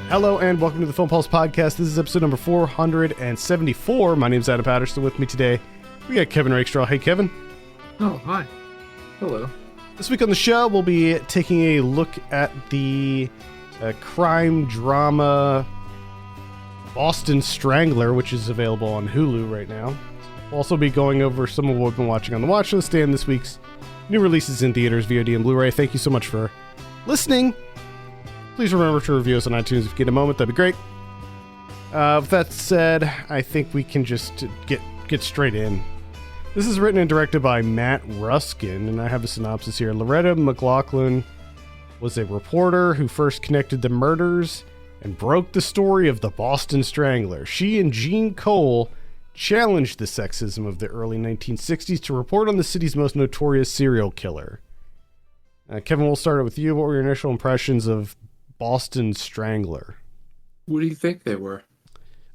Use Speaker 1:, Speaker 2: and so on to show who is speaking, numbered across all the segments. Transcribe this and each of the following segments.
Speaker 1: Hello and welcome to the Film Pulse Podcast. This is episode number 474. My name is Adam Patterson. With me today, we got Kevin Rakestraw. Hey, Kevin.
Speaker 2: Oh, hi. Hello.
Speaker 1: This week on the show, we'll be taking a look at the crime drama Boston Strangler, which is available on Hulu right now. We'll also be going over some of what we've been watching on the watch list and this week's new releases in theaters, VOD, and Blu-ray. Thank you so much for listening. Please remember to review us on iTunes if you get a moment. That'd be great. With that said, I think we can just get straight in. This is written and directed by Matt Ruskin, and I have a synopsis here. Loretta McLaughlin was a reporter who first connected the murders and broke the story of the Boston Strangler. She and Gene Cole challenged the sexism of the early 1960s to report on the city's most notorious serial killer. Kevin, we'll start with you. What were your initial impressions of Boston Strangler?
Speaker 2: What do you think they were?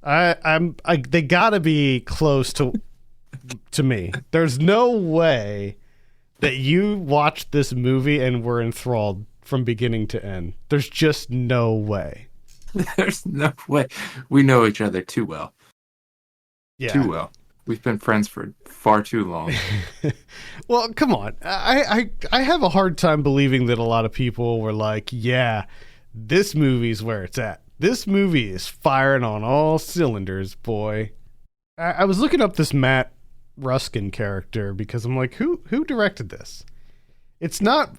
Speaker 1: They gotta be close to me. There's no way that you watched this movie and were enthralled from beginning to end. There's just no way.
Speaker 2: There's no way. We know each other too well.
Speaker 1: Yeah.
Speaker 2: Too well. We've been friends for far too long.
Speaker 1: Well, come on. I have a hard time believing that a lot of people were like, yeah, this movie's where it's at. This movie is firing on all cylinders, boy. I was looking up this Matt Ruskin character because I'm like, who directed this? It's not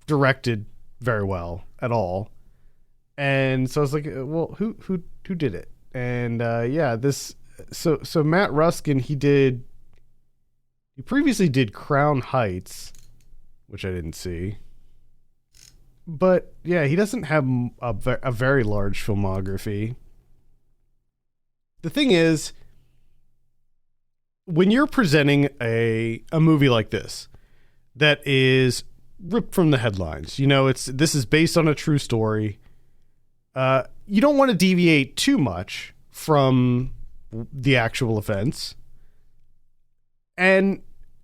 Speaker 1: directed very well at all. And so I was like, well, who did it? And so Matt Ruskin, he previously did Crown Heights, which I didn't see. But yeah, he doesn't have a very large filmography. The thing is, when you're presenting a movie like this that is ripped from the headlines, this is based on a true story. You don't want to deviate too much from the actual offense. And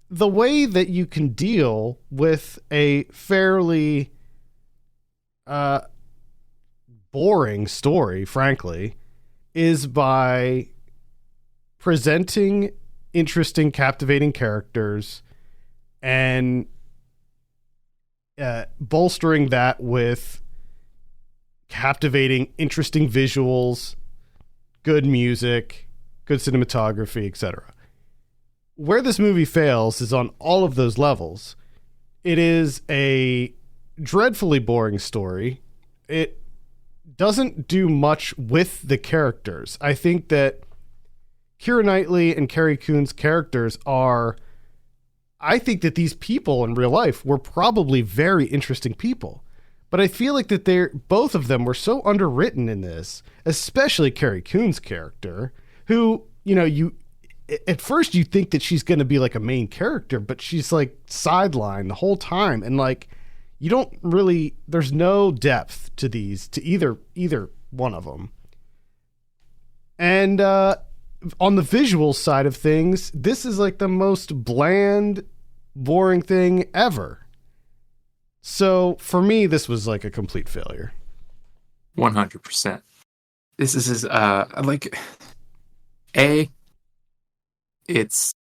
Speaker 1: the way that you can deal with a fairly boring story, frankly, is by presenting interesting, captivating characters and bolstering that with captivating, interesting visuals, good music, good cinematography, etc. Where this movie fails is on all of those levels. It is a dreadfully boring story. It doesn't do much with the characters. I think that Keira Knightley and Carrie Coon's characters I think that these people in real life were probably very interesting people. But I feel like that both of them were so underwritten in this, especially Carrie Coon's character, who, at first you think that she's going to be like a main character, but she's like sidelined the whole time. And like, you don't really, there's no depth to either one of them. And on the visual side of things, this is like the most bland, boring thing ever. So for me, this was like a complete failure.
Speaker 2: 100%. This is it's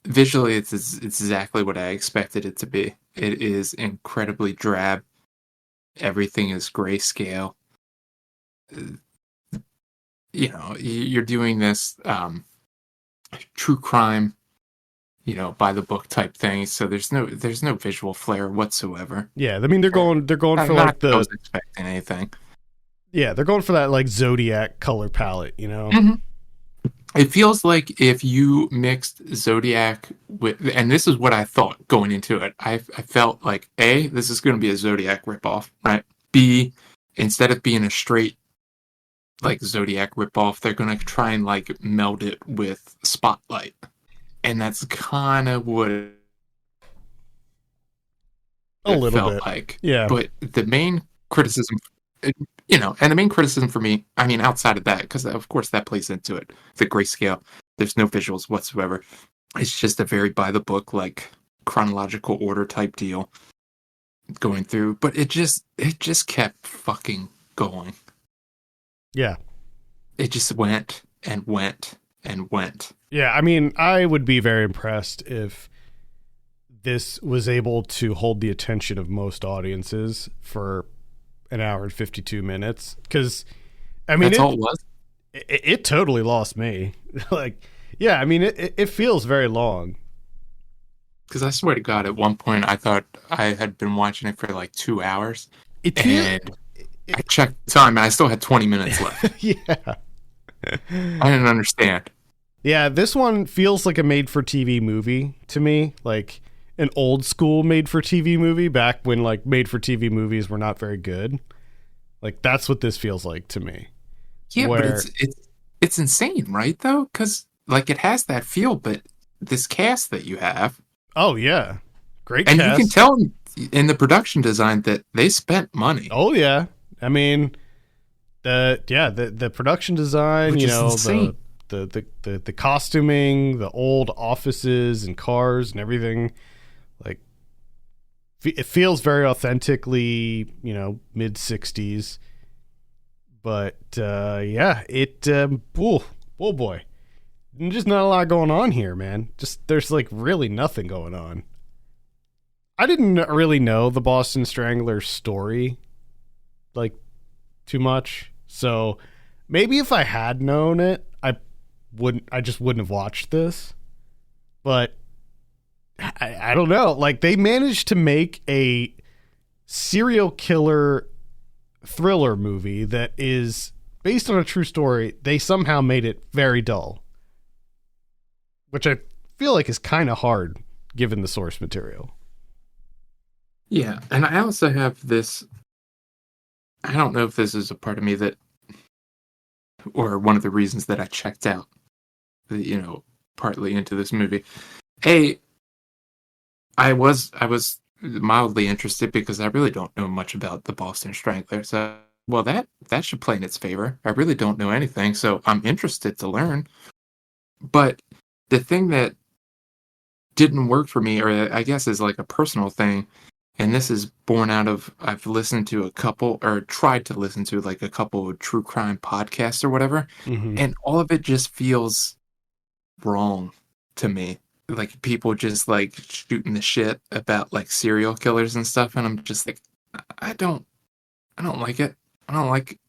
Speaker 2: visually, it's exactly what I expected it to be. It is incredibly drab. Everything is grayscale. You're doing this true crime, by the book type thing. So there's no visual flair whatsoever.
Speaker 1: Yeah, I mean they're going for like
Speaker 2: I wasn't expecting anything.
Speaker 1: Yeah, they're going for that like Zodiac color palette,
Speaker 2: Mm-hmm. It feels like if you mixed Zodiac with, and this is what I thought going into it, I felt like A, this is going to be a Zodiac ripoff, right? B, instead of being a straight like Zodiac ripoff, they're going to try and like meld it with Spotlight. And that's kind of what it felt like.
Speaker 1: Yeah.
Speaker 2: But the main criticism, and the main criticism for me, I mean, outside of that, because of course that plays into it, the grayscale, there's no visuals whatsoever. It's just a very by the book, like chronological order type deal going through. But it just kept fucking going.
Speaker 1: Yeah.
Speaker 2: It just went and went and went.
Speaker 1: Yeah, I mean, I would be very impressed if this was able to hold the attention of most audiences for an hour and 52 minutes. Because, I mean,
Speaker 2: That's all it was.
Speaker 1: it totally lost me. Like, yeah, I mean, it feels very long.
Speaker 2: Because I swear to God, at one point I thought I had been watching it for like 2 hours,
Speaker 1: It feels,
Speaker 2: and I checked the time and I still had 20 minutes left.
Speaker 1: yeah.
Speaker 2: I didn't understand.
Speaker 1: Yeah, this one feels like a made-for-TV movie to me. Like, an old school made-for-TV movie back when, like, made-for-TV movies were not very good. Like, that's what this feels like to me.
Speaker 2: Yeah, but it's insane, right? Though, because like it has that feel, but this cast that you have,
Speaker 1: Oh, yeah. Great
Speaker 2: and
Speaker 1: cast.
Speaker 2: you can tell in the production design that they spent money.
Speaker 1: Oh, yeah. I mean, the production design,
Speaker 2: Which
Speaker 1: you
Speaker 2: is
Speaker 1: know,
Speaker 2: insane.
Speaker 1: the costuming, the old offices and cars and everything. Like, it feels very authentically, you know, mid 60s. But yeah, oh boy, just not a lot going on here, man. Just there's like really nothing going on. I didn't really know the Boston Strangler story like too much, so maybe if I had known it, I just wouldn't have watched this. But I don't know. Like they managed to make a serial killer thriller movie that is based on a true story. They somehow made it very dull, which I feel like is kind of hard given the source material.
Speaker 2: Yeah, and I also have this. I don't know if this is a part of me that, or one of the reasons that I checked out, you know, partly into this movie. I was mildly interested because I really don't know much about the Boston Strangler. So, well, that should play in its favor. I really don't know anything, so I'm interested to learn. But the thing that didn't work for me, or I guess is like a personal thing, and this is born out of I've listened to a couple, or tried to listen to like a couple of true crime podcasts or whatever,
Speaker 1: Mm-hmm.
Speaker 2: and all of it just feels wrong to me. Like people just like shooting the shit about like serial killers and stuff, and I'm just like, I don't like it. I don't like.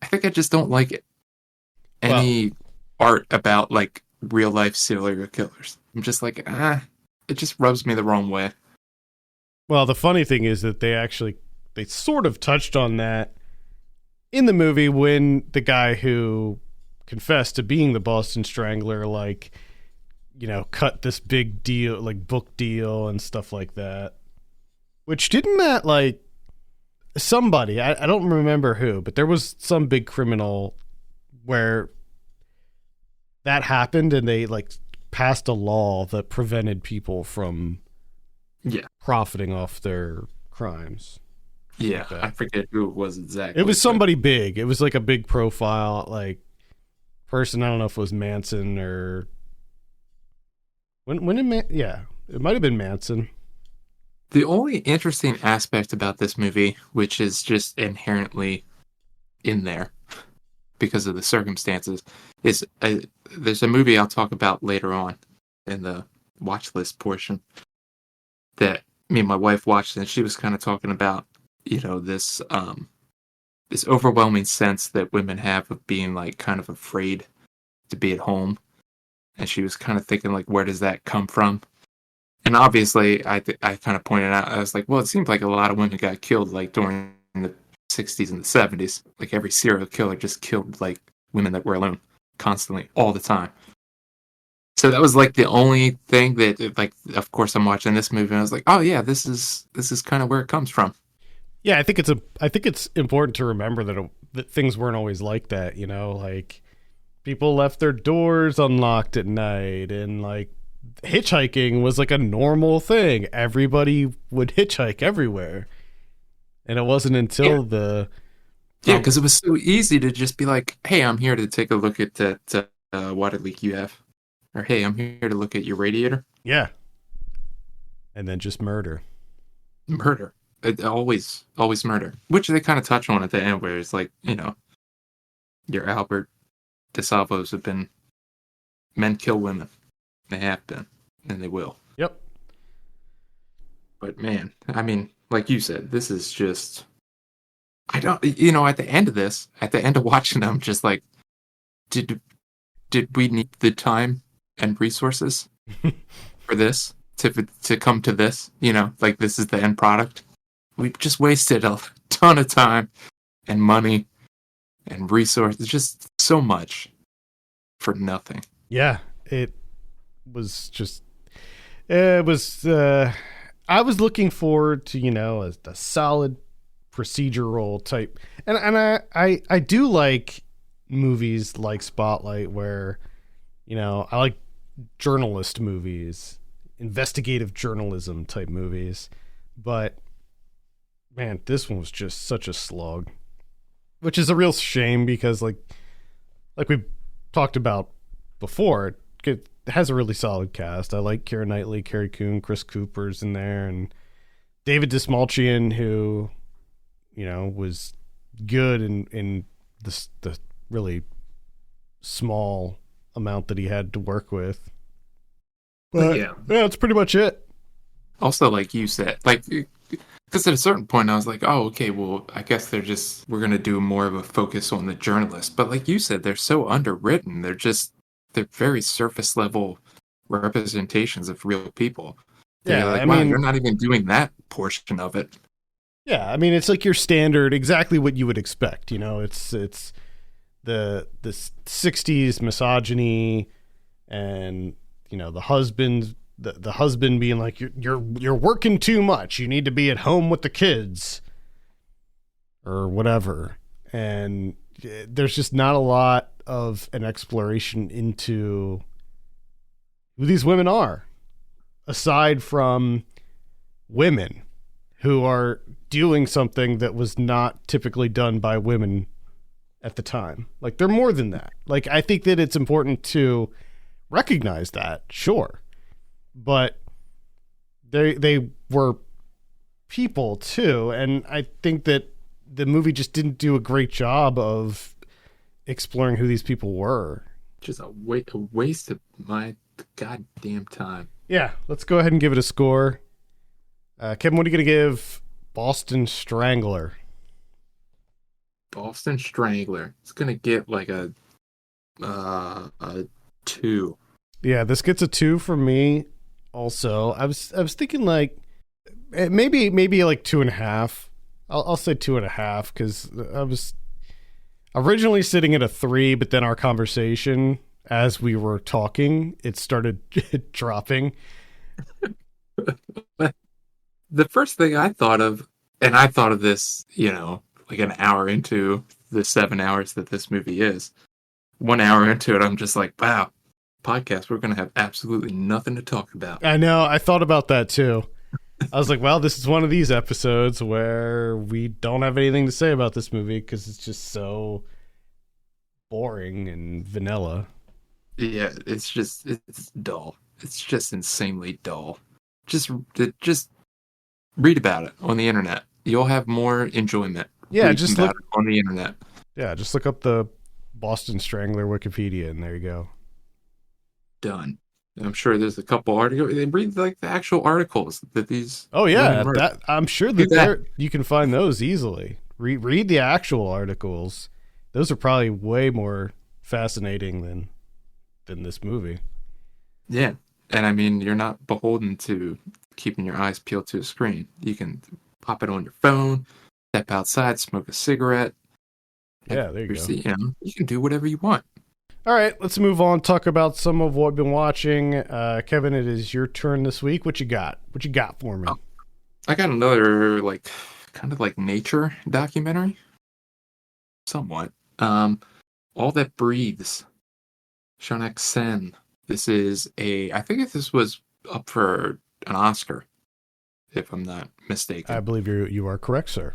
Speaker 2: I think I just don't like it.
Speaker 1: Well,
Speaker 2: Any art about like real life serial killers. I'm just like, it just rubs me the wrong way.
Speaker 1: well, the funny thing is that they sort of touched on that in the movie when the guy who confessed to being the Boston Strangler, like, you know, cut this big deal, like book deal and stuff like that. Which didn't that like somebody, I don't remember who, but there was some big criminal where that happened and they like passed a law that prevented people from
Speaker 2: Yeah,
Speaker 1: profiting off their crimes.
Speaker 2: yeah.
Speaker 1: Okay.
Speaker 2: I forget who it was exactly.
Speaker 1: It was
Speaker 2: but
Speaker 1: somebody big. It was like a big profile, like person. I don't know if it was Manson or when did yeah, it might have been Manson.
Speaker 2: the only interesting aspect about this movie, which is just inherently in there because of the circumstances, is there's a movie I'll talk about later on in the watch list portion that me and my wife watched, and she was kind of talking about, you know, this overwhelming sense that women have of being like kind of afraid to be at home, and she was kind of thinking like, where does that come from? And obviously, I kind of pointed out, I was like, well, it seems like a lot of women got killed like during the 60s and the 70s. Like every serial killer just killed like women that were alone constantly all the time. So that was like the only thing that, like, of course, I'm watching this movie and I was like, oh yeah, this is kind of where it comes from.
Speaker 1: Yeah, I think it's important to remember that things weren't always like that. You know, like people left their doors unlocked at night, and like hitchhiking was like a normal thing. Everybody would hitchhike everywhere, and it wasn't until
Speaker 2: Yeah, because it was so easy to just be like, hey, I'm here to take a look at that water leak you have. Or, hey, I'm here to look at your radiator.
Speaker 1: yeah, and then just murder.
Speaker 2: Murder. Always murder, which they kind of touch on at the end, where it's like, your Albert DeSalvos have been men kill women. They have been, and they will.
Speaker 1: Yep.
Speaker 2: But man, I mean, like you said, this is just. I don't, at the end of watching them, just like, did we need the time and resources for this to come to this? Like this is the end product. We've just wasted a ton of time and money and resources, just so much for nothing.
Speaker 1: Yeah, it was just. It was. I was looking forward to a solid procedural type, and I do like movies like Spotlight, where I like journalist movies, investigative journalism type movies, but man, this one was just such a slog, which is a real shame because like we talked about before, it has a really solid cast. I like Keira Knightley, Carrie Coon, Chris Cooper's in there, and David Dastmalchian, who was good in the really small amount that he had to work with. But yeah, that's pretty much it.
Speaker 2: Also, like you said, like, because at a certain point I was like, oh, okay, well, I guess we're going to do more of a focus on the journalist. But like you said, they're so underwritten. They're very surface level representations of real people. They're like, wow, you're not even doing that portion of it.
Speaker 1: Yeah, I mean, it's like your standard, exactly what you would expect. It's the 60s misogyny, and the husband being like, you're working too much. You need to be at home with the kids, or whatever. And there's just not a lot of an exploration into who these women are, aside from women who are doing something that was not typically done by women at the time. Like, they're more than that. Like, I think that it's important to recognize that, sure. But they were people too, and I think that the movie just didn't do a great job of exploring who these people were.
Speaker 2: Just a waste of my goddamn time.
Speaker 1: Yeah, let's go ahead and give it a score. Kevin, what are you going to give Boston Strangler?
Speaker 2: Boston Strangler. It's going to get like a 2.
Speaker 1: Yeah, this gets a 2 from me also. I was thinking like maybe like 2.5. I'll say 2.5 because I was originally sitting at a 3, but then our conversation as we were talking, it started dropping.
Speaker 2: The first thing I thought of, and I thought of this, like an hour into the 7 hours that this movie is. 1 hour into it, I'm just like, wow, podcast, we're going to have absolutely nothing to talk about.
Speaker 1: I know. I thought about that too. I was like, well, this is one of these episodes where we don't have anything to say about this movie because it's just so boring and vanilla.
Speaker 2: Yeah, it's dull. It's just insanely dull. Just read about it on the internet. You'll have more enjoyment.
Speaker 1: Yeah, just look
Speaker 2: it on the internet.
Speaker 1: Yeah, just look up the Boston Strangler Wikipedia, and there you go.
Speaker 2: Done. I'm sure there's a couple articles. They read like the actual articles that these.
Speaker 1: Oh yeah, I'm sure that you can find those easily. Read the actual articles. Those are probably way more fascinating than this movie.
Speaker 2: Yeah, and I mean, you're not beholden to keeping your eyes peeled to a screen. You can pop it on your phone, step outside, smoke a cigarette.
Speaker 1: Yeah, there you go.
Speaker 2: You can do whatever you want.
Speaker 1: All right, let's move on. Talk about some of what we've been watching. Kevin, it is your turn this week. What you got? What you got for me?
Speaker 2: Oh, I got another kind of like nature documentary. Somewhat. All That Breathes. Shonak Sen. This is I think this was up for an Oscar, if I'm not mistaken.
Speaker 1: I believe you are correct, sir.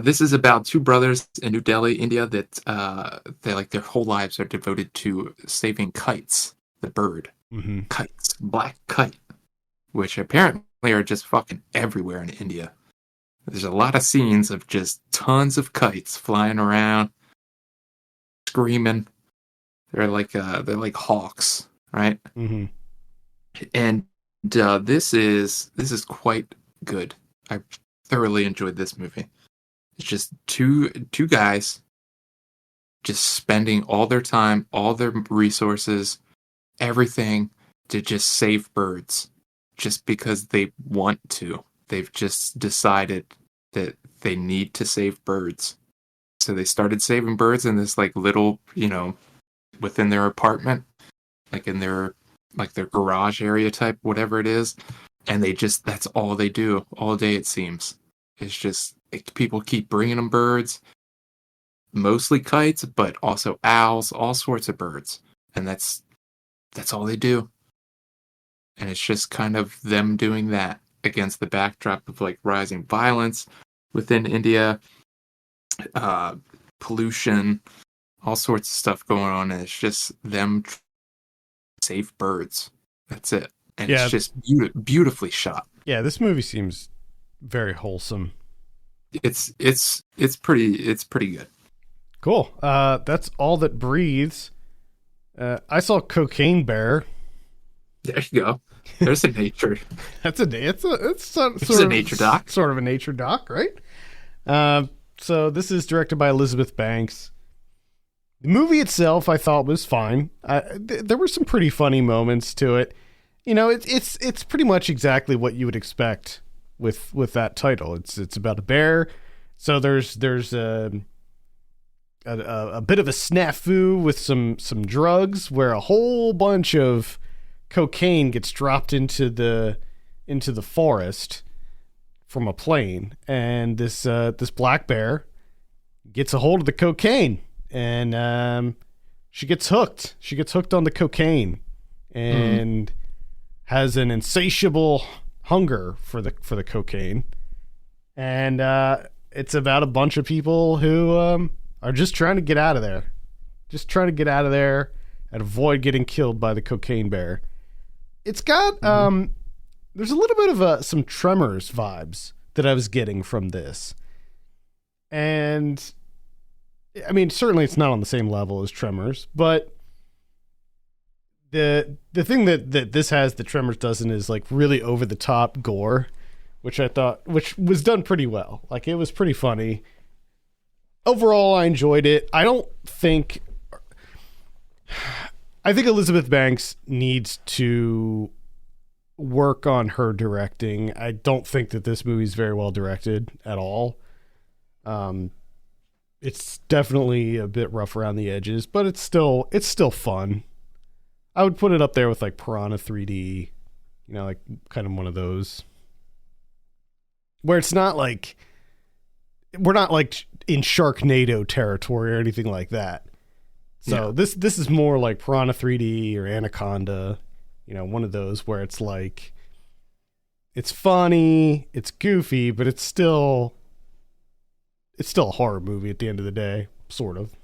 Speaker 2: This is about two brothers in New Delhi, India, that their whole lives are devoted to saving kites, the bird.
Speaker 1: Mm-hmm.
Speaker 2: Kites, black kite, which apparently are just fucking everywhere in India. There's a lot of scenes of just tons of kites flying around, screaming. They're like hawks, right?
Speaker 1: Mm-hmm.
Speaker 2: And this is quite good. I thoroughly enjoyed this movie. It's just two guys just spending all their time, all their resources, everything to just save birds, just because they want to. They've just decided that they need to save birds. So they started saving birds in this like little, within their apartment, like in their garage area type, whatever it is. And that's all they do all day, it seems. It's just people keep bringing them birds, mostly kites, but also owls, all sorts of birds. And that's all they do. And it's just kind of them doing that against the backdrop of like rising violence within India, pollution, all sorts of stuff going on. And it's just them save birds. That's it. And
Speaker 1: Yeah.
Speaker 2: it's just beautifully shot.
Speaker 1: Yeah, this movie seems very wholesome.
Speaker 2: It's pretty good.
Speaker 1: Cool. That's All That Breathes. I saw Cocaine Bear.
Speaker 2: There you go. There's a nature.
Speaker 1: It's a
Speaker 2: nature doc.
Speaker 1: Sort of a nature doc, right? So this is directed by Elizabeth Banks. The movie itself, I thought, was fine. There were some pretty funny moments to it. It's pretty much exactly what you would expect with that title. It's about a bear. So there's a bit of a snafu with some drugs where a whole bunch of cocaine gets dropped into the forest from a plane, and this black bear gets a hold of the cocaine, and she gets hooked. She gets hooked on the cocaine, and has an insatiable hunger for the cocaine, and it's about a bunch of people who are just trying to get out of there, and avoid getting killed by the cocaine bear. It's got there's a little bit of some Tremors vibes that I was getting from this, and I mean, certainly it's not on the same level as Tremors, but the thing that this has that Tremors doesn't is like really over the top gore, which was done pretty well. Like, it was pretty funny. Overall, I enjoyed it. I think Elizabeth Banks needs to work on her directing. I don't think that this movie's very well directed at all. It's definitely a bit rough around the edges, but it's still fun. I would put it up there with like Piranha 3D, like kind of one of those where it's not like, we're not like in Sharknado territory or anything like that. So yeah. This is more like Piranha 3D or Anaconda, one of those where it's like, it's funny, it's goofy, but it's still a horror movie at the end of the day, sort of.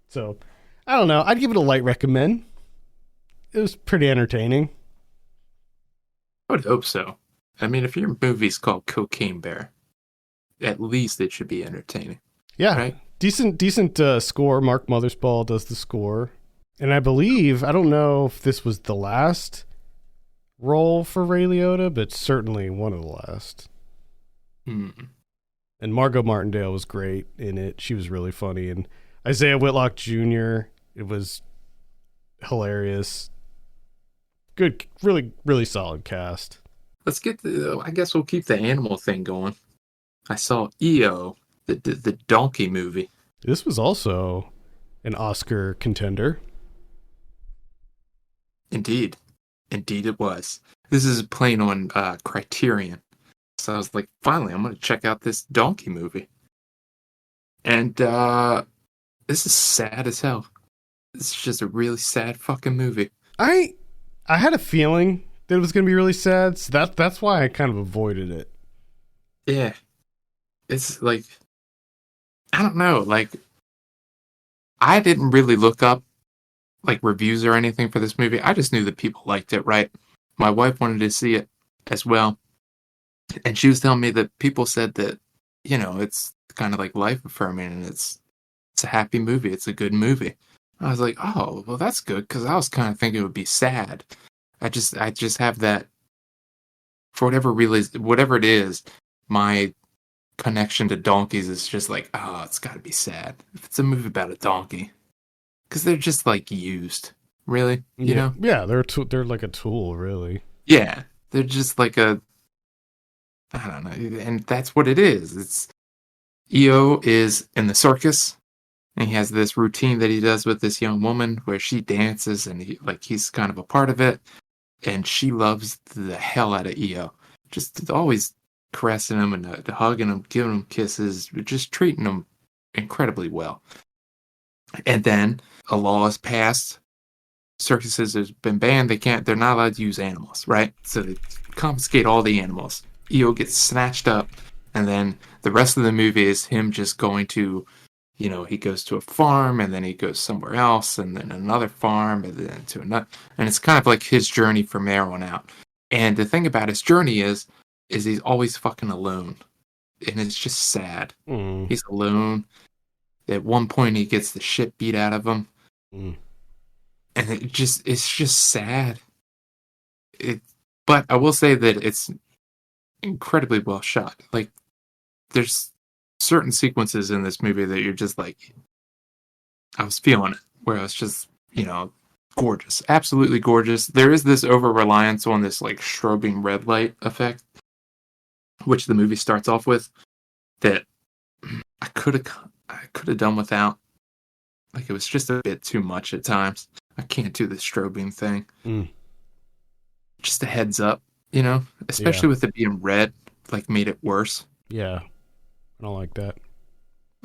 Speaker 1: So, I don't know. I'd give it a light recommend. It was pretty entertaining.
Speaker 2: I would hope so. I mean, if your movie's called Cocaine Bear, at least it should be entertaining.
Speaker 1: Yeah.
Speaker 2: Right?
Speaker 1: Decent score. Mark Mothersbaugh does the score. And I don't know if this was the last role for Ray Liotta, but certainly one of the last. And Margot Martindale was great in it. She was really funny. And Isaiah Whitlock Jr., it was hilarious. Good, really, really solid cast.
Speaker 2: Let's get I guess we'll keep the animal thing going. I saw EO, the donkey movie.
Speaker 1: This was also an Oscar contender.
Speaker 2: Indeed it was. This is playing on Criterion. So I was like, finally, I'm going to check out this donkey movie. And this is sad as hell. It's just a really sad fucking movie.
Speaker 1: I had a feeling that it was going to be really sad, so that's why I kind of avoided it.
Speaker 2: Yeah. It's like, I don't know, like, I didn't really look up like reviews or anything for this movie. I just knew that people liked it, right? My wife wanted to see it. as well. And she was telling me that people said that, it's kind of like life affirming, and it's a happy movie. It's a good movie. I was like, oh, well, that's good, because I was kind of thinking it would be sad. I just have that, for whatever it is, my connection to donkeys is just like, oh, it's got to be sad if it's a movie about a donkey, because they're just like used, really,
Speaker 1: Yeah, yeah, they're like a tool, really.
Speaker 2: Yeah, they're just like I don't know, and that's what it is. It's EO is in the circus, and he has this routine that he does with this young woman where she dances, and he's kind of a part of it, and she loves the hell out of EO, just always caressing him and hugging him, giving him kisses, just treating him incredibly well. And then a law is passed. Circuses has been banned. They're not allowed to use animals, right? So they confiscate all the animals. EO gets snatched up, and then the rest of the movie is him just going to, he goes to a farm, and then he goes somewhere else, and then another farm, and then to another, and it's kind of like his journey from there on out. And the thing about his journey is he's always fucking alone, and it's just sad. He's alone. At one point, he gets the shit beat out of him. And it's just sad. But I will say that it's incredibly well shot. Like, there's certain sequences in this movie that you're just like, I was feeling it, where I was just, gorgeous, absolutely gorgeous. There is this over reliance on this like strobing red light effect, which the movie starts off with, that I could have done without. Like, it was just a bit too much at times. I can't do the strobing thing. Just a heads up, especially with it being red, like, made it worse.
Speaker 1: Yeah, I don't like that.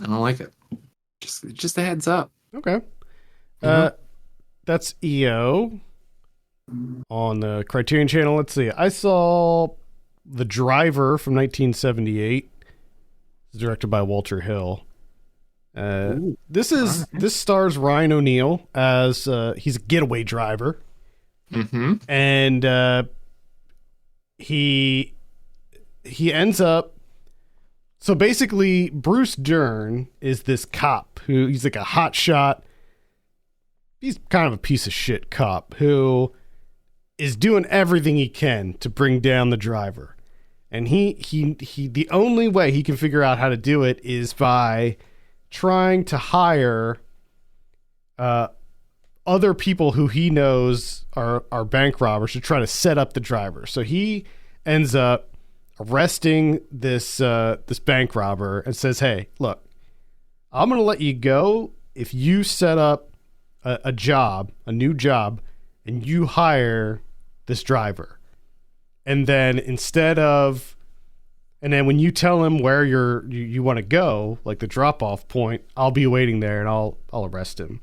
Speaker 2: I don't like it. Just a heads up.
Speaker 1: Okay. That's EO on the Criterion Channel. Let's see. I saw The Driver from 1978. It's directed by Walter Hill. This stars Ryan O'Neal as he's a getaway driver, and he ends up. So basically, Bruce Dern is this cop who he's like a hotshot. He's kind of a piece of shit cop who is doing everything he can to bring down the driver, and he the only way he can figure out how to do it is by trying to hire other people who he knows are bank robbers to try to set up the driver. So he ends up arresting this bank robber and says, "Hey, look, I'm going to let you go if you set up a new job, and you hire this driver. And then and then when you tell him where you want to go, like the drop-off point, I'll be waiting there and I'll arrest him."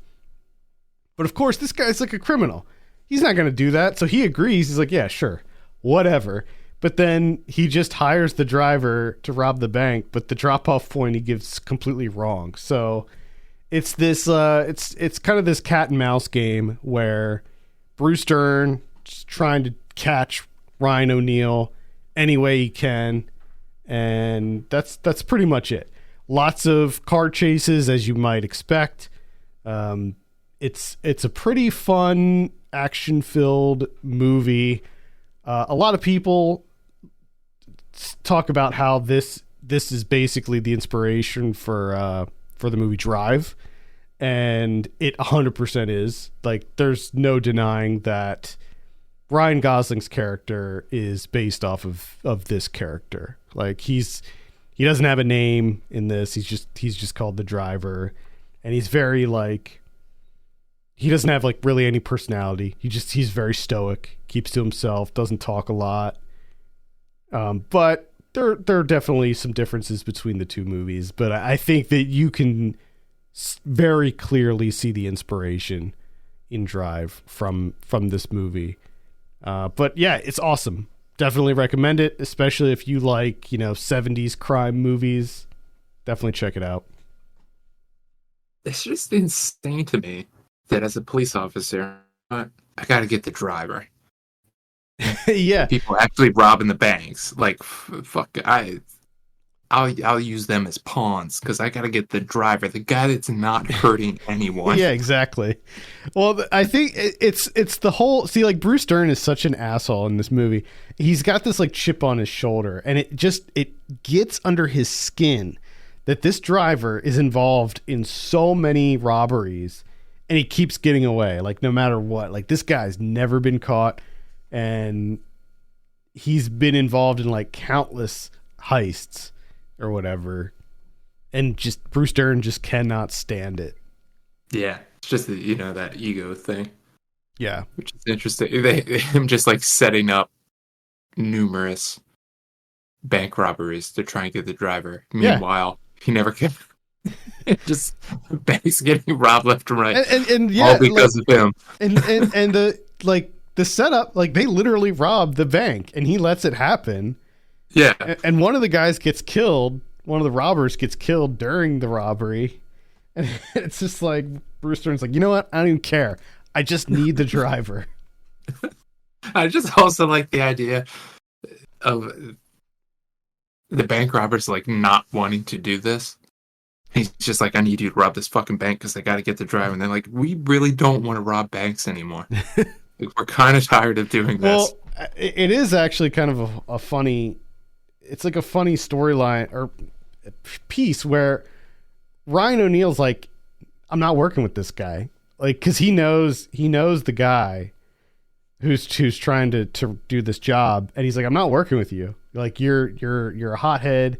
Speaker 1: But of course, this guy's like a criminal. He's not going to do that. So he agrees. He's like, "Yeah, sure, whatever." But then he just hires the driver to rob the bank, but the drop-off point he gives completely wrong. So it's this it's kind of this cat and mouse game where Bruce Dern is trying to catch Ryan O'Neal any way he can. And that's pretty much it. Lots of car chases, as you might expect. It's a pretty fun, action-filled movie. A lot of people talk about how this is basically the inspiration for the movie Drive, and it 100% is. Like, there's no denying that Ryan Gosling's character is based off of this character. Like, he doesn't have a name in this. He's just called the driver, and he's very like, he doesn't have like really any personality. He's very stoic, keeps to himself, doesn't talk a lot. But there are definitely some differences between the two movies, but I think that you can very clearly see the inspiration in Drive from this movie. But yeah, it's awesome. Definitely recommend it, especially if you like, 70s crime movies. Definitely check it out.
Speaker 2: It's just insane to me that as a police officer, I got to get the driver.
Speaker 1: Yeah.
Speaker 2: People actually robbing the banks. Like, fuck, I'll use them as pawns because I gotta get the driver, the guy that's not hurting anyone.
Speaker 1: Yeah, exactly. Well, I think it's the whole see, like Bruce Dern is such an asshole in this movie. He's got this like chip on his shoulder, and it gets under his skin that this driver is involved in so many robberies, and he keeps getting away, like no matter what. Like this guy's never been caught, and he's been involved in like countless heists or whatever, and just Bruce Dern just cannot stand it.
Speaker 2: Yeah, it's just that ego thing,
Speaker 1: Yeah.
Speaker 2: which is interesting. Him just like setting up numerous bank robberies to try and get the driver.
Speaker 1: Yeah.
Speaker 2: Meanwhile, he never can. Just banks getting robbed left and right,
Speaker 1: And yeah,
Speaker 2: all because of him.
Speaker 1: and the setup, like they literally rob the bank and he lets it happen.
Speaker 2: Yeah,
Speaker 1: And one of the guys gets killed. One of the robbers gets killed during the robbery. And it's just like Bruce Dern's like, you know what? I don't even care. I just need the driver.
Speaker 2: I just also like the idea of the bank robbers like not wanting to do this. He's just like, I need you to rob this fucking bank because I got to get the driver. And they're like, we really don't want to rob banks anymore. Like, we're kind of tired of doing this.
Speaker 1: Well, it is actually kind of a funny. It's like a funny storyline or piece where Ryan O'Neal's like, I'm not working with this guy, like because he knows the guy who's trying to do this job, and he's like, I'm not working with you. Like you're a hothead,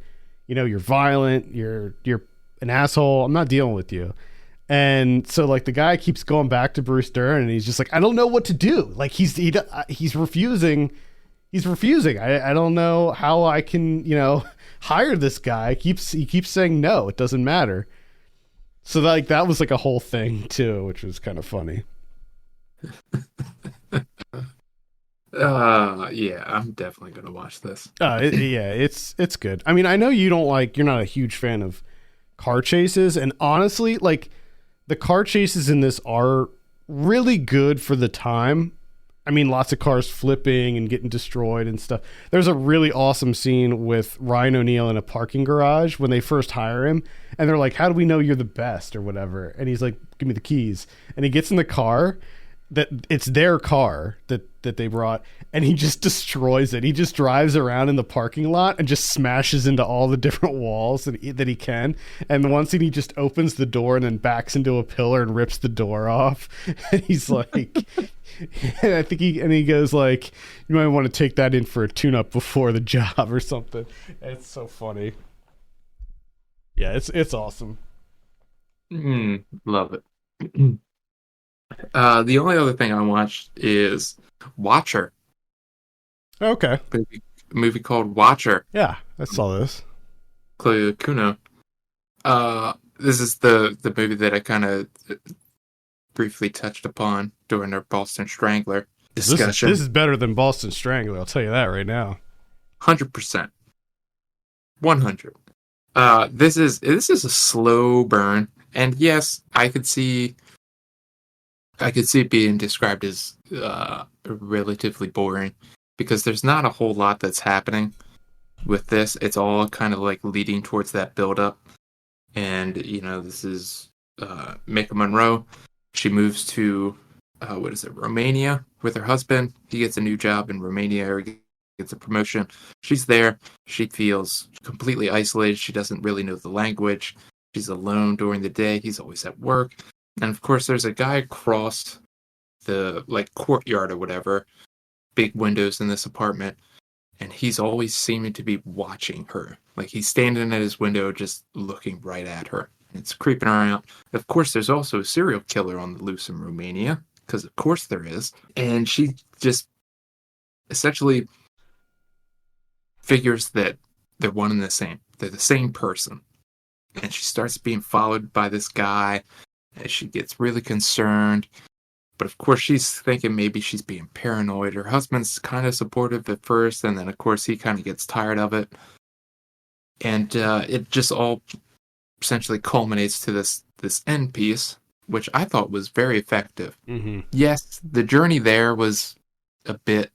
Speaker 1: you're violent, you're an asshole. I'm not dealing with you. And so like the guy keeps going back to Bruce Dern, and he's just like, I don't know what to do. Like he's refusing. He's refusing. I don't know how I can, hire this guy. He keeps saying no, it doesn't matter. So like that was like a whole thing too, which was kind of funny.
Speaker 2: Yeah, I'm definitely gonna watch this.
Speaker 1: Yeah, it's good. I mean, I know you're not a huge fan of car chases, and honestly, like the car chases in this are really good for the time. I mean, lots of cars flipping and getting destroyed and stuff. There's a really awesome scene with Ryan O'Neal in a parking garage when they first hire him, and they're like, how do we know you're the best or whatever? And he's like, give me the keys. And he gets in the car that it's their car that they brought, and he just destroys it. He just drives around in the parking lot and just smashes into all the different walls that he can. And the one scene, he just opens the door and then backs into a pillar and rips the door off. And he's like, and I think he goes like, you might want to take that in for a tune-up before the job or something. It's so funny. Yeah, it's awesome.
Speaker 2: Love it. The only other thing I watched is Watcher.
Speaker 1: Okay.
Speaker 2: A movie called Watcher.
Speaker 1: Yeah, I saw this.
Speaker 2: Chloe Kuno. This is the movie that I kind of briefly touched upon during our Boston Strangler discussion.
Speaker 1: This is better than Boston Strangler, I'll tell you that right now.
Speaker 2: 100%. 100. This is a slow burn, and yes, I could see it being described as relatively boring because there's not a whole lot that's happening with this. It's all kind of like leading towards that build-up, and this is Mika Monroe. She moves to Romania with her husband. He gets a new job in Romania, or gets a promotion. She's there. She feels completely isolated. She doesn't really know the language. She's alone during the day. He's always at work. And of course, there's a guy across the courtyard or whatever, big windows in this apartment, and he's always seeming to be watching her. Like he's standing at his window, just looking right at her. It's creeping her out. Of course, there's also a serial killer on the loose in Romania, because of course there is. And she just essentially figures that they're one and the same. They're the same person. And she starts being followed by this guy, and she gets really concerned. But of course, she's thinking maybe she's being paranoid. Her husband's kind of supportive at first, and then of course he kind of gets tired of it. And it just all essentially culminates to this end piece, which I thought was very effective.
Speaker 1: Mm-hmm.
Speaker 2: Yes, the journey there was a bit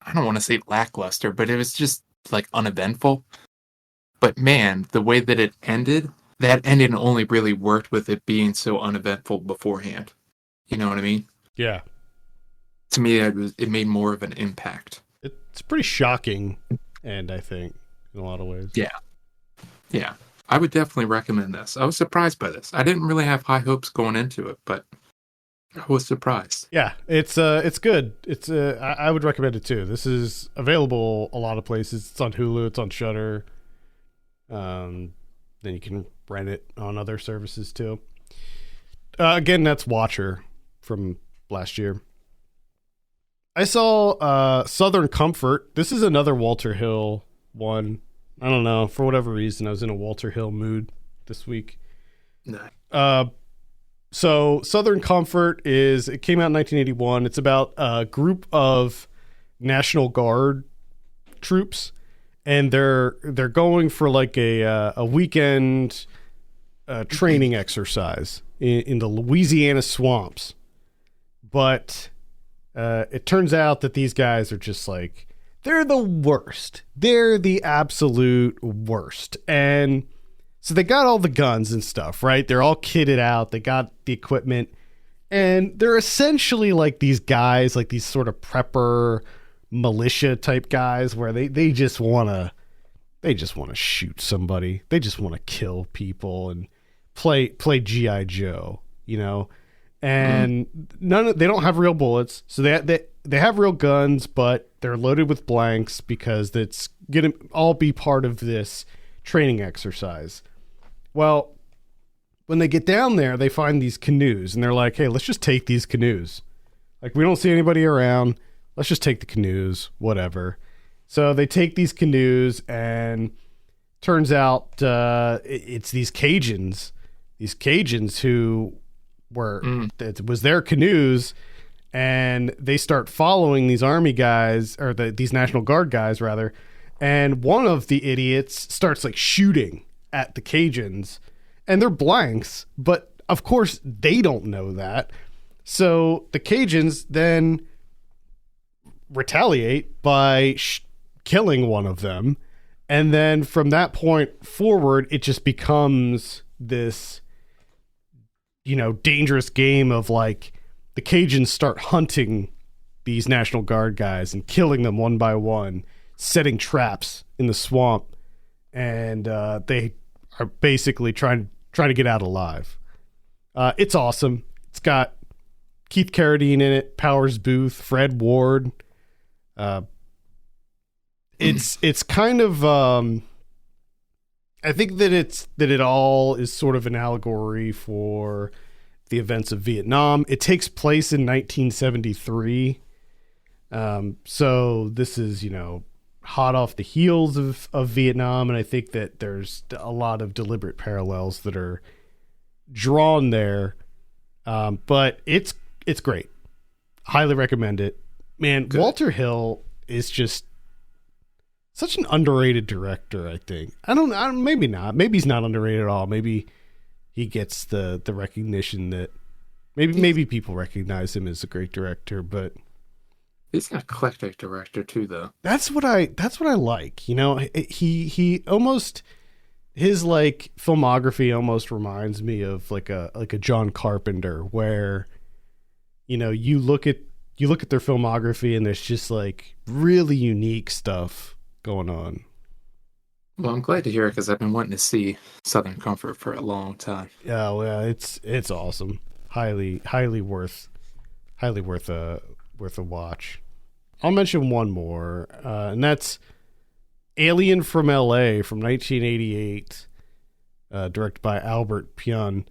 Speaker 2: I don't want to say lackluster, but it was just like uneventful. But man, the way that that ending only really worked with it being so uneventful beforehand. You know what I mean?
Speaker 1: Yeah.
Speaker 2: To me, it made more of an impact.
Speaker 1: It's pretty shocking, and I think in a lot of ways.
Speaker 2: Yeah. Yeah. I would definitely recommend this. I was surprised by this. I didn't really have high hopes going into it, but I was surprised.
Speaker 1: Yeah, it's good. I would recommend it too. This is available a lot of places. It's on Hulu, it's on Shudder. Then you can rent it on other services too. Again, that's Watcher from last year. I saw Southern Comfort. This is another Walter Hill one. I don't know, for whatever reason I was in a Walter Hill mood this week.
Speaker 2: No.
Speaker 1: So Southern Comfort it came out in 1981. It's about a group of National Guard troops, and they're going for like a weekend training exercise in the Louisiana swamps. But it turns out that these guys are just like, they're the worst. They're the absolute worst. And so they got all the guns and stuff, right? They're all kitted out. They got the equipment. And they're essentially like these guys, like these sort of prepper militia type guys where they just want to shoot somebody. They just want to kill people and play G.I. Joe, you know? And they don't have real bullets. So they have real guns, but they're loaded with blanks because it's going to all be part of this training exercise. Well, when they get down there, they find these canoes, and they're like, hey, let's just take these canoes. Like, we don't see anybody around. Let's just take the canoes, whatever. So they take these canoes, and turns out it's these Cajuns who it was their canoes, and they start following these army guys, or these National Guard guys, rather. And one of the idiots starts like shooting at the Cajuns, and they're blanks, but of course they don't know that. So the Cajuns then retaliate by killing one of them. And then from that point forward, it just becomes this, dangerous game of like the Cajuns start hunting these National Guard guys and killing them one by one, setting traps in the swamp. And they are basically trying to get out alive. It's awesome. It's got Keith Carradine in it, Powers Booth, Fred Ward. It's kind of I think that it all is sort of an allegory for the events of Vietnam. It takes place in 1973. So this is, hot off the heels of Vietnam, and I think that there's a lot of deliberate parallels that are drawn there. But it's great. Highly recommend it. Man, good. Walter Hill is just such an underrated director, I think. Maybe not. Maybe he's not underrated at all. Maybe he gets the recognition that maybe people recognize him as a great director, but
Speaker 2: he's an eclectic director too, though.
Speaker 1: That's what I like. He almost, his like filmography almost reminds me of like a John Carpenter, where you look at their filmography and there's just like really unique stuff going on.
Speaker 2: Well, I'm glad to hear it because I've been wanting to see Southern Comfort for a long time.
Speaker 1: Yeah, well, it's awesome. Highly worth a watch. I'll mention one more, and that's Alien from L.A. from 1988, directed by Albert Pyun.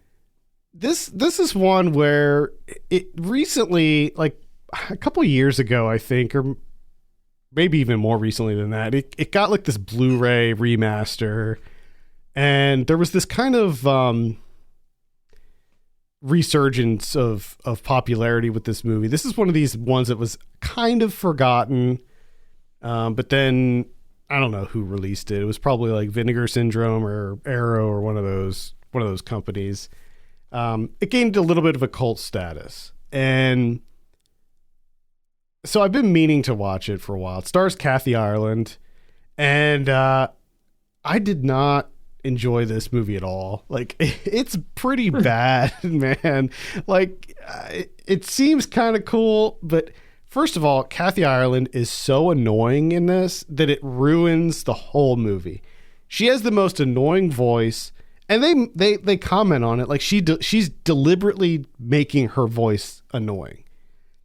Speaker 1: This is one where it recently, like a couple years ago, I think, or maybe even more recently than that, it got like this Blu-ray remaster, and there was this kind of resurgence of popularity with this movie. This is one of these ones that was kind of forgotten, but then I don't know who released it. It was probably like Vinegar Syndrome or Arrow or one of those companies. It gained a little bit of a cult status, and So I've been meaning to watch it for a while. It stars Kathy Ireland, and I did not enjoy this movie at all. Like, it's pretty bad, man. Like, it seems kind of cool, but first of all, Kathy Ireland is so annoying in this that it ruins the whole movie. She has the most annoying voice, and they comment on it like she's deliberately making her voice annoying.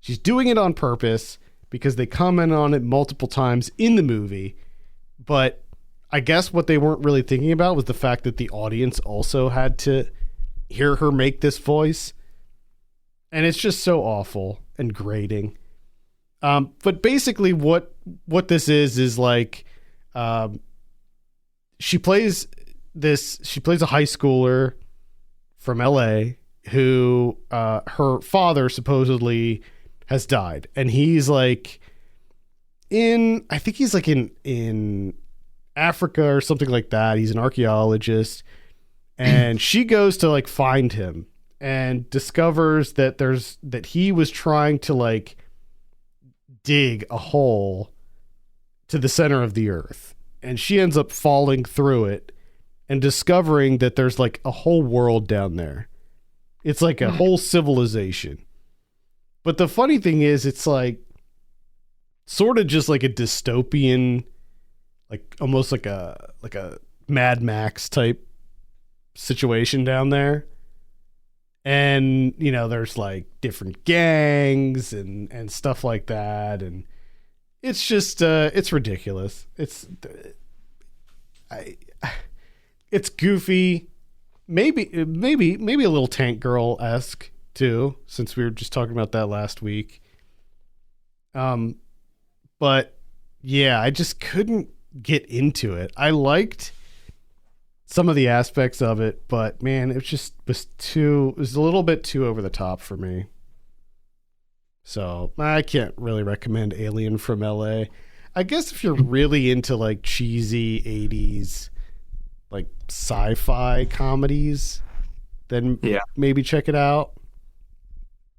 Speaker 1: She's doing it on purpose because they comment on it multiple times in the movie, but I guess what they weren't really thinking about was the fact that the audience also had to hear her make this voice. And it's just so awful and grating. But basically what this is like, she plays a high schooler from L.A. who, her father supposedly has died. And he's like I think he's like in Africa or something like that. He's an archaeologist, and she goes to like find him and discovers that he was trying to like dig a hole to the center of the earth, and she ends up falling through it and discovering that there's like a whole world down there. It's like a whole civilization. But the funny thing is, it's like sort of just like a dystopian, like almost like a Mad Max type situation down there. And, you know, there's like different gangs and stuff like that. And it's just, it's ridiculous. It's goofy. Maybe a little Tank Girl-esque too, since we were just talking about that last week. But yeah, I just couldn't get into it. I liked some of the aspects of it, but man, it was a little bit too over the top for me. So I can't really recommend Alien from L.A. I guess if you're really into like cheesy 80s, like sci-fi comedies, then maybe check it out.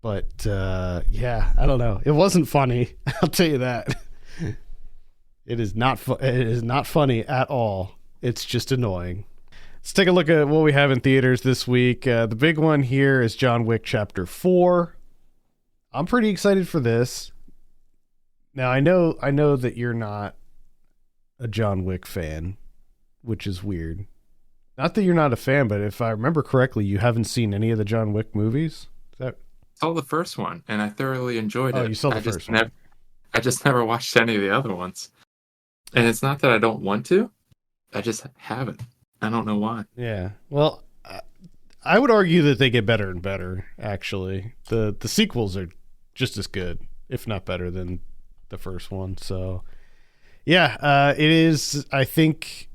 Speaker 1: But yeah, I don't know. It wasn't funny. I'll tell you that. It is not funny at all. It's just annoying. Let's take a look at what we have in theaters this week. The big one here is John Wick Chapter 4. I'm pretty excited for this. Now, I know that you're not a John Wick fan, which is weird. Not that you're not a fan, but if I remember correctly, you haven't seen any of the John Wick movies? Is that...
Speaker 2: I saw the first one, and I thoroughly enjoyed it.
Speaker 1: Oh, you saw the first one.
Speaker 2: I just never watched any of the other ones. And it's not that I don't want to. I just haven't. I don't know why.
Speaker 1: Yeah. Well, I would argue that they get better and better, actually. The sequels are just as good, if not better, than the first one. So, yeah, it is, I think,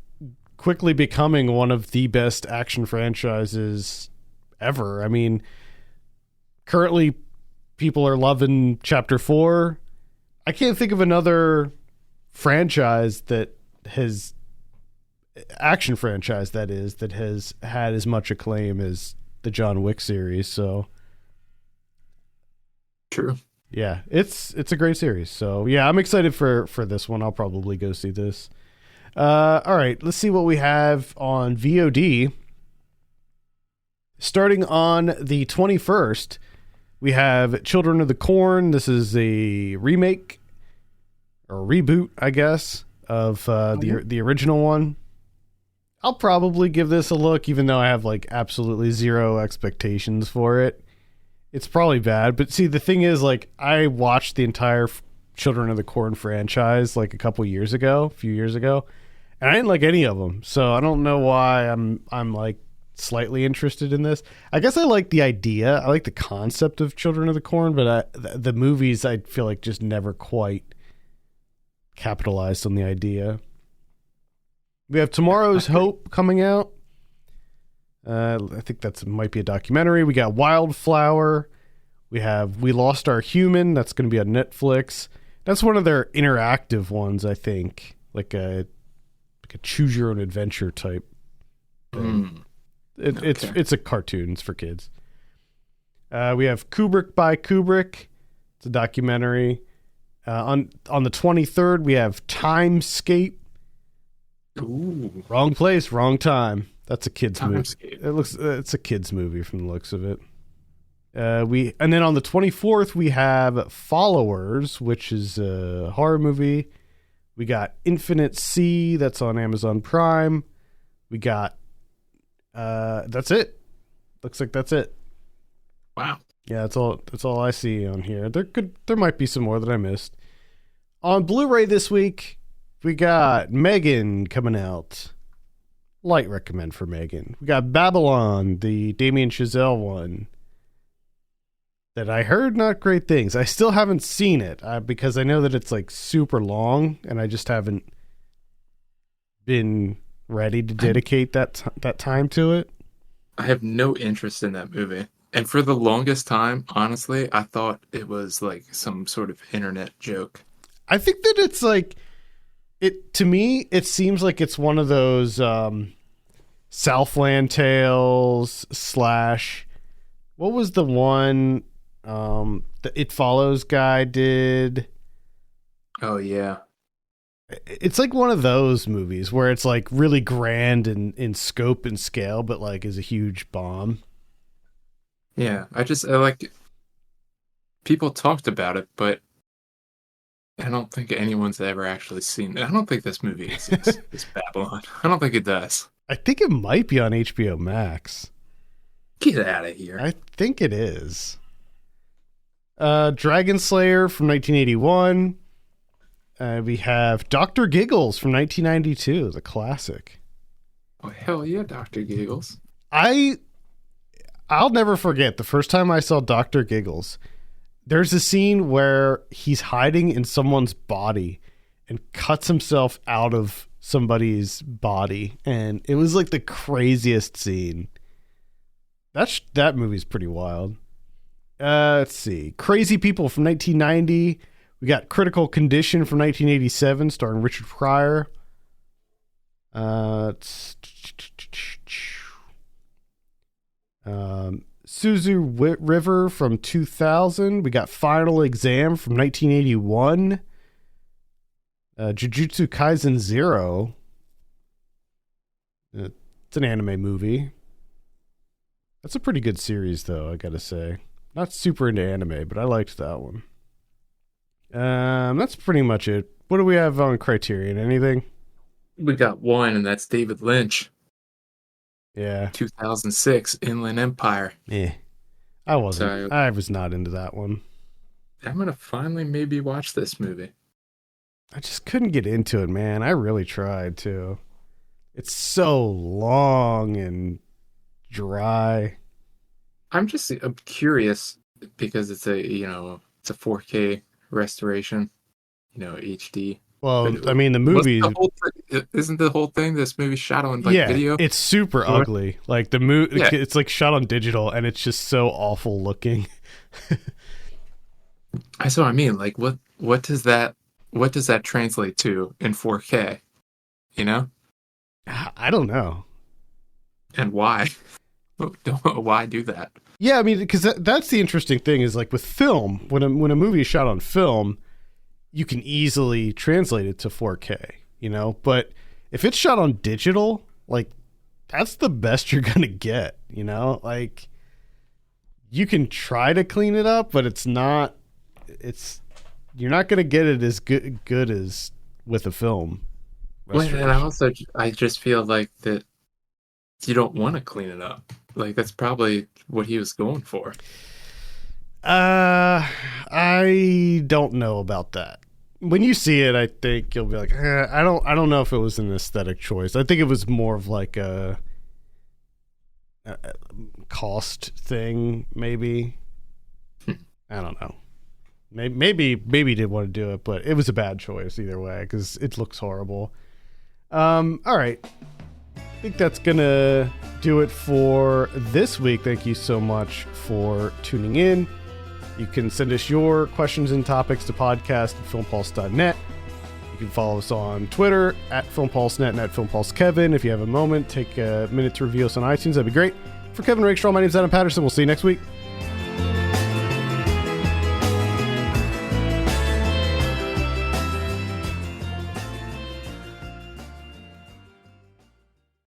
Speaker 1: quickly becoming one of the best action franchises ever. I mean, currently, people are loving Chapter 4. I can't think of another franchise that has action franchise that has had as much acclaim as the John Wick series. So
Speaker 2: true.
Speaker 1: Yeah, it's a great series. So yeah, I'm excited for this one. I'll probably go see this. All right, let's see what we have on VOD. Starting on the 21st, we have Children of the Corn. This is a remake or reboot, I guess, of the original one. I'll probably give this a look, even though I have like absolutely zero expectations for it. It's probably bad, but see, the thing is, like, I watched the entire Children of the Corn franchise like a few years ago, and I didn't like any of them. So I don't know why I'm like slightly interested in this. I guess I like the idea. I like the concept of Children of the Corn, but the movies, I feel like, just never quite capitalized on the idea. We have Tomorrow's Hope coming out. I think might be a documentary. We got Wildflower. We have We Lost Our Human. That's going to be on Netflix. That's one of their interactive ones, I think, like a choose your own adventure type thing. It's a cartoon. It's for kids. We have Kubrick by Kubrick. It's a documentary. On the 23rd, we have Timescape.
Speaker 2: Ooh.
Speaker 1: Wrong place, wrong time. That's a kid's movie.
Speaker 2: Timescape.
Speaker 1: It's a kid's movie from the looks of it. And then on the 24th we have Followers, which is a horror movie. We got Infinite Sea, that's on Amazon Prime. We got that's it. Looks like that's it.
Speaker 2: Wow.
Speaker 1: Yeah, that's all I see on here. There might be some more that I missed. On Blu-ray this week, we got Megan coming out. Light recommend for Megan. We got Babylon, the Damien Chazelle one, that I heard not great things. I still haven't seen it because I know that it's like super long, and I just haven't been ready to dedicate that time to it.
Speaker 2: I have no interest in that movie. And for the longest time, honestly, I thought it was like some sort of internet joke.
Speaker 1: I think that it's like, to me, it seems like it's one of those Southland Tales / what was the one the It Follows guy did?
Speaker 2: Oh, yeah.
Speaker 1: It's like one of those movies where it's like really grand in scope and scale, but like is a huge bomb.
Speaker 2: Yeah, I like, people talked about it, but I don't think anyone's ever actually seen it. I don't think this movie exists, this Babylon. I don't think it does.
Speaker 1: I think it might be on HBO Max.
Speaker 2: Get out of here.
Speaker 1: I think it is. Dragon Slayer from 1981. We have Dr. Giggles from 1992, the classic.
Speaker 2: Oh, hell yeah, Dr. Giggles.
Speaker 1: I'll never forget the first time I saw Dr. Giggles. There's a scene where he's hiding in someone's body and cuts himself out of somebody's body, and it was like the craziest scene. That movie's pretty wild. Let's see. Crazy People from 1990. We got Critical Condition from 1987, starring Richard Pryor. Suzu River from 2000. We got Final Exam from 1981. Jujutsu Kaisen 0. It's an anime movie. That's a pretty good series, though, I gotta say. Not super into anime, but I liked that one. That's pretty much it. What do we have on Criterion? Anything?
Speaker 2: We got one, and that's David Lynch.
Speaker 1: Yeah.
Speaker 2: 2006, Inland Empire.
Speaker 1: Yeah. I was not into that one.
Speaker 2: I'm going to finally maybe watch this movie.
Speaker 1: I just couldn't get into it, man. I really tried to. It's so long and dry.
Speaker 2: I'm curious because it's a 4K restoration, HD.
Speaker 1: Well, I mean, the movie
Speaker 2: isn't the whole thing this movie shot on video?
Speaker 1: It's super ugly. Like the movie, it's like shot on digital, and it's just so awful looking.
Speaker 2: That's what I mean. Like, what does that translate to in 4K?
Speaker 1: I don't know.
Speaker 2: And why? Why do that?
Speaker 1: Yeah, I mean, because that's the interesting thing is like with film, when a movie is shot on film, you can easily translate it to 4K, but if it's shot on digital, like that's the best you're going to get, like you can try to clean it up, but you're not going to get it as good as with a film.
Speaker 2: Well, and I just feel like that you don't want to clean it up. Like that's probably what he was going for.
Speaker 1: I don't know about that. When you see it, I think you'll be like, I don't know if it was an aesthetic choice. I think it was more of like a cost thing, maybe. I don't know. Maybe he did want to do it, but it was a bad choice either way because it looks horrible. All right. I think that's gonna do it for this week. Thank you so much for tuning in. You can send us your questions and topics to podcast@filmpulse.net. You can follow us on Twitter @FilmPulseNet and @FilmPulseKevin. If you have a moment, take a minute to review us on iTunes. That'd be great. For Kevin Rakestraw, my name's Adam Patterson. We'll see you next week.